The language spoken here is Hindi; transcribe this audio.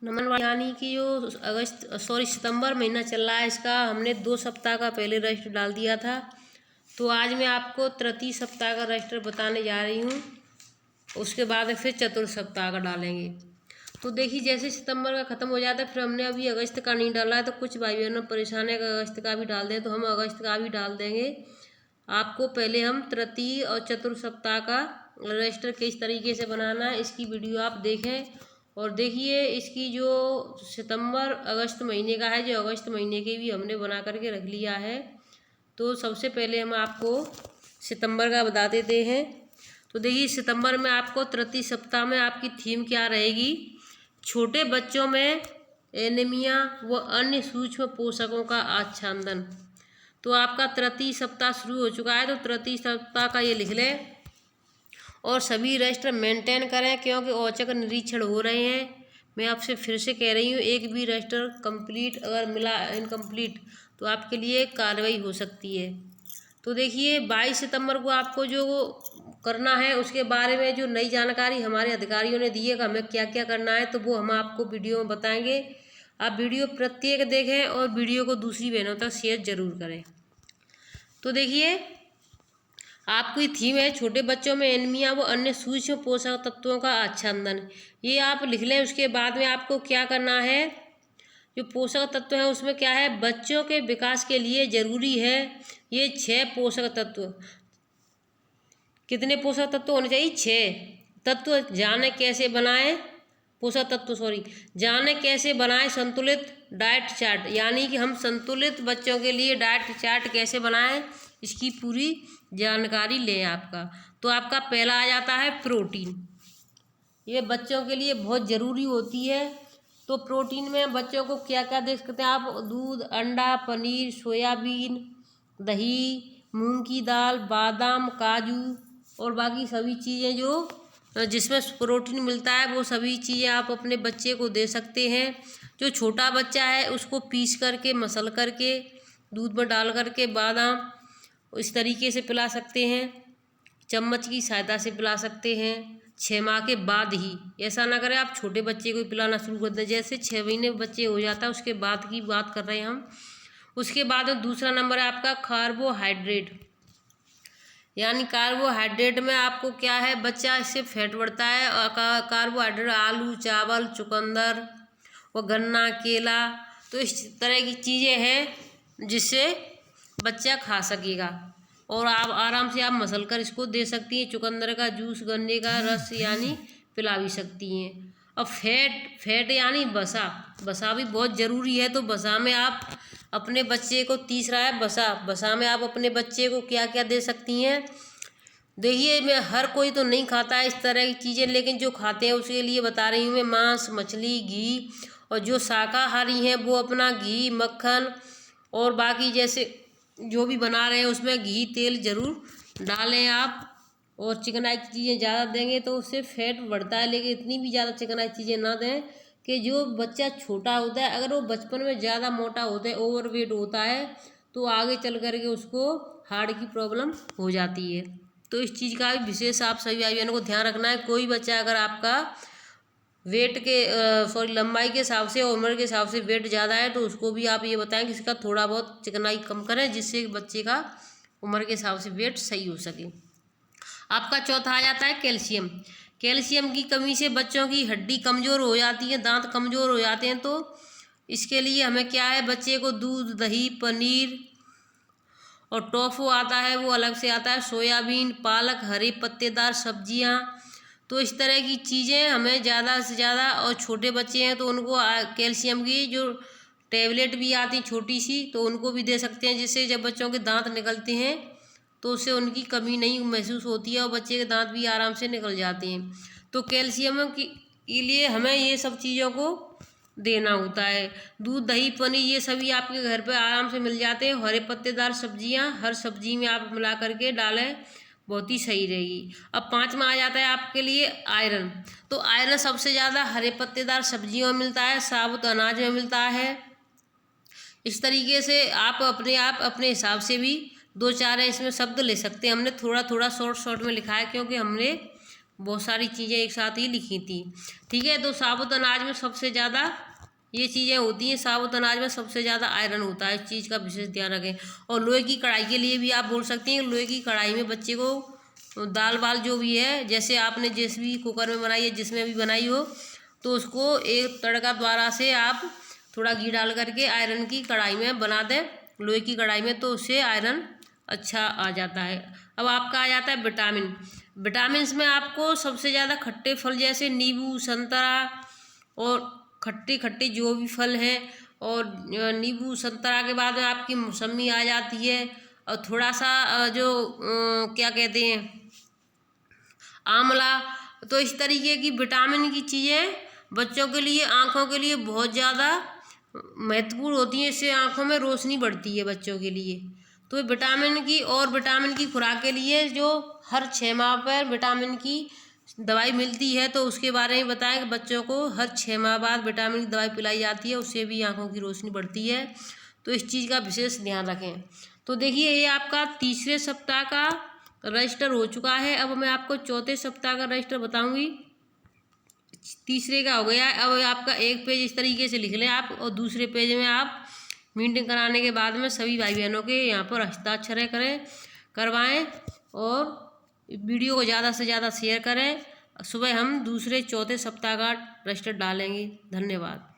नमन यानी कि जो सितंबर महीना चल रहा है, इसका हमने 2 सप्ताह का पहले रजिस्टर डाल दिया था। तो आज मैं आपको तृतीय सप्ताह का रजिस्टर बताने जा रही हूँ। उसके बाद फिर चतुर्थ सप्ताह का डालेंगे। तो देखिए, जैसे सितंबर का ख़त्म हो जाता है, फिर हमने अभी अगस्त का नहीं डाला है। तो कुछ भाई बहनों परेशान है कि अगस्त का भी डाल दें, तो हम अगस्त का भी डाल देंगे। आपको पहले हम तृतीय और चतुर्थ सप्ताह का रजिस्टर किस तरीके से बनाना है, इसकी वीडियो आप देखें। और देखिए, इसकी जो सितंबर अगस्त महीने का है, जो अगस्त महीने के भी हमने बना करके रख लिया है। तो सबसे पहले हम आपको सितंबर का बता देते हैं। तो देखिए, सितंबर में आपको तृतीय सप्ताह में आपकी थीम क्या रहेगी? छोटे बच्चों में एनीमिया व अन्य सूक्ष्म पोषकों का आच्छादन। तो आपका तृतीय सप्ताह शुरू हो चुका है, तो तृतीय सप्ताह का ये लिख लें और सभी रजिस्टर मेंटेन करें, क्योंकि औचक निरीक्षण हो रहे हैं। मैं आपसे फिर से कह रही हूँ, एक भी रजिस्टर कंप्लीट अगर मिला इनकम्प्लीट तो आपके लिए कार्रवाई हो सकती है। तो देखिए, 22 सितंबर को आपको जो करना है, उसके बारे में जो नई जानकारी हमारे अधिकारियों ने दी है कि हमें क्या क्या करना है, तो वो हम आपको वीडियो में बताएंगे। आप वीडियो प्रत्येक देखें और वीडियो को दूसरी बहनों तक शेयर जरूर करें। तो देखिए, आपकी थीम है छोटे बच्चों में एनीमिया व अन्य सूक्ष्म पोषक तत्वों का आच्छादन। ये आप लिख लें। उसके बाद में आपको क्या करना है, जो पोषक तत्व हैं उसमें क्या है, बच्चों के विकास के लिए जरूरी है ये 6 पोषक तत्व। कितने पोषक तत्व होने चाहिए? 6 तत्व। जाने कैसे बनाएं पोषक तत्व, जाने कैसे बनाएं संतुलित डाइट चार्ट, यानी कि हम संतुलित बच्चों के लिए डाइट चार्ट कैसे बनाएं, इसकी पूरी जानकारी लें आपका। तो आपका पहला आ जाता है प्रोटीन। ये बच्चों के लिए बहुत ज़रूरी होती है। तो प्रोटीन में बच्चों को क्या क्या दे सकते हैं आप? दूध, अंडा, पनीर, सोयाबीन, दही, मूंग की दाल, बादाम, काजू और बाकी सभी चीज़ें जो जिसमें प्रोटीन मिलता है, वो सभी चीज़ें आप अपने बच्चे को दे सकते हैं। जो छोटा बच्चा है उसको पीस करके, मसल करके, दूध में डाल करके बादाम इस तरीके से पिला सकते हैं। चम्मच की सहायता से पिला सकते हैं 6 माह के बाद ही। ऐसा ना करें आप छोटे बच्चे को पिलाना शुरू कर दें, जैसे 6 महीने बच्चे हो जाता है उसके बाद की बात कर रहे हैं हम। उसके बाद दूसरा नंबर है आपका कार्बोहाइड्रेट। यानी कार्बोहाइड्रेट में आपको क्या है, बच्चा इससे फैट बढ़ता है। और कार्बोहाइड्रेट आलू, चावल, चुकंदर व गन्ना, केला, तो इस तरह की चीज़ें हैं जिससे बच्चा खा सकेगा। और आप आराम से आप मसल कर इसको दे सकती हैं। चुकंदर का जूस, गन्ने का रस यानी पिला भी सकती हैं। अब फैट यानी बसा भी बहुत ज़रूरी है। तो बसा में आप अपने बच्चे को, तीसरा है बसा में आप अपने बच्चे को क्या क्या दे सकती हैं? देखिए, मैं हर कोई तो नहीं खाता है इस तरह की चीज़ें, लेकिन जो खाते हैं उसके लिए बता रही हूँ मैं। मांस, मछली, घी, और जो शाकाहारी हैं वो अपना घी, मक्खन और बाकी जैसे जो भी बना रहे हैं उसमें घी, तेल ज़रूर डालें आप। और चिकनाई की चीज़ें ज़्यादा देंगे तो उससे फैट बढ़ता है, लेकिन इतनी भी ज़्यादा चिकनाई चीज़ें ना दें कि जो बच्चा छोटा होता है, अगर वो बचपन में ज़्यादा मोटा होता है, ओवरवेट होता है, तो आगे चल करके उसको हार्ट की प्रॉब्लम हो जाती है। तो इस चीज़ का विशेष आप सभी भाई बहनों को ध्यान रखना है। कोई बच्चा अगर आपका वेट के लंबाई के हिसाब से, उम्र के हिसाब से वेट ज़्यादा है, तो उसको भी आप ये बताएं कि इसका थोड़ा बहुत चिकनाई कम करें, जिससे बच्चे का उम्र के हिसाब से वेट सही हो सके। आपका चौथा आ जाता है कैल्शियम। कैल्शियम की कमी से बच्चों की हड्डी कमज़ोर हो जाती है, दांत कमज़ोर हो जाते हैं। तो इसके लिए हमें क्या है, बच्चे को दूध, दही, पनीर और टोफू आता है, वो अलग से आता है, सोयाबीन, पालक, हरे पत्तेदार सब्जियां, तो इस तरह की चीज़ें हमें ज़्यादा से ज़्यादा। और छोटे बच्चे हैं तो उनको कैल्शियम की जो टेबलेट भी आती छोटी सी, तो उनको भी दे सकते हैं, जिससे जब बच्चों के दांत निकलते हैं तो उससे उनकी कमी नहीं महसूस होती है और बच्चे के दांत भी आराम से निकल जाते हैं। तो कैल्शियम के लिए हमें ये सब चीज़ों को देना होता है। दूध, दही, पनीर ये सभी आपके घर पे आराम से मिल जाते हैं। हरे पत्तेदार सब्जियां हर सब्जी में आप मिला करके डालें, बहुत ही सही रहेगी। अब 5 में आ जाता है आपके लिए आयरन। तो आयरन सबसे ज़्यादा हरे पत्तेदार सब्जियों में मिलता है, साबुत अनाज में मिलता है। इस तरीके से आप अपने हिसाब से भी 2-4 इसमें शब्द ले सकते हैं। हमने थोड़ा थोड़ा शॉर्ट में लिखा है, क्योंकि हमने बहुत सारी चीज़ें एक साथ ही लिखी थी। ठीक है, तो साबुत अनाज में सबसे ज़्यादा ये चीज़ें होती हैं। साबुत अनाज में सबसे ज़्यादा आयरन होता है, इस चीज़ का विशेष ध्यान रखें। और लोहे की कढ़ाई के लिए भी आप बोल सकती हैं, लोहे की कढ़ाई में बच्चे को दाल वाल जो भी है, जैसे आपने जिस भी कुकर में बनाई है, जिसमें भी बनाई हो, तो उसको एक तड़का द्वारा से आप थोड़ा घी डाल करके आयरन की कढ़ाई में बना दें, लोहे की कढ़ाई में, तो उससे आयरन अच्छा आ जाता है। अब आपका आ जाता है विटामिन। विटामिन्स में आपको सबसे ज़्यादा खट्टे फल जैसे नींबू, संतरा और खट्टे खट्टे जो भी फल हैं, और नींबू संतरा के बाद में आपकी मौसमी आ जाती है, और थोड़ा सा जो क्या कहते हैं, आंवला। तो इस तरीके की विटामिन की चीज़ें बच्चों के लिए, आँखों के लिए बहुत ज़्यादा महत्वपूर्ण होती हैं। इससे आँखों में रोशनी बढ़ती है बच्चों के लिए। तो विटामिन की, और विटामिन की खुराक के लिए जो हर 6 माह पर विटामिन की दवाई मिलती है, तो उसके बारे में बताएं कि बच्चों को हर 6 माह बाद विटामिन की दवाई पिलाई जाती है, उससे भी आँखों की रोशनी बढ़ती है। तो इस चीज़ का विशेष ध्यान रखें। तो देखिए, ये आपका तीसरे सप्ताह का रजिस्टर हो चुका है। अब मैं आपको चौथे सप्ताह का रजिस्टर बताऊंगी। तीसरे का हो गया है। अब आपका एक पेज इस तरीके से लिख लें आप, और दूसरे पेज में आप मीटिंग कराने के बाद में सभी भाई बहनों के यहाँ पर हस्ताक्षर करवाएं, और वीडियो को ज़्यादा से ज़्यादा शेयर करें। सुबह हम दूसरे चौथे सप्ताह का रजिस्टर डालेंगे। धन्यवाद।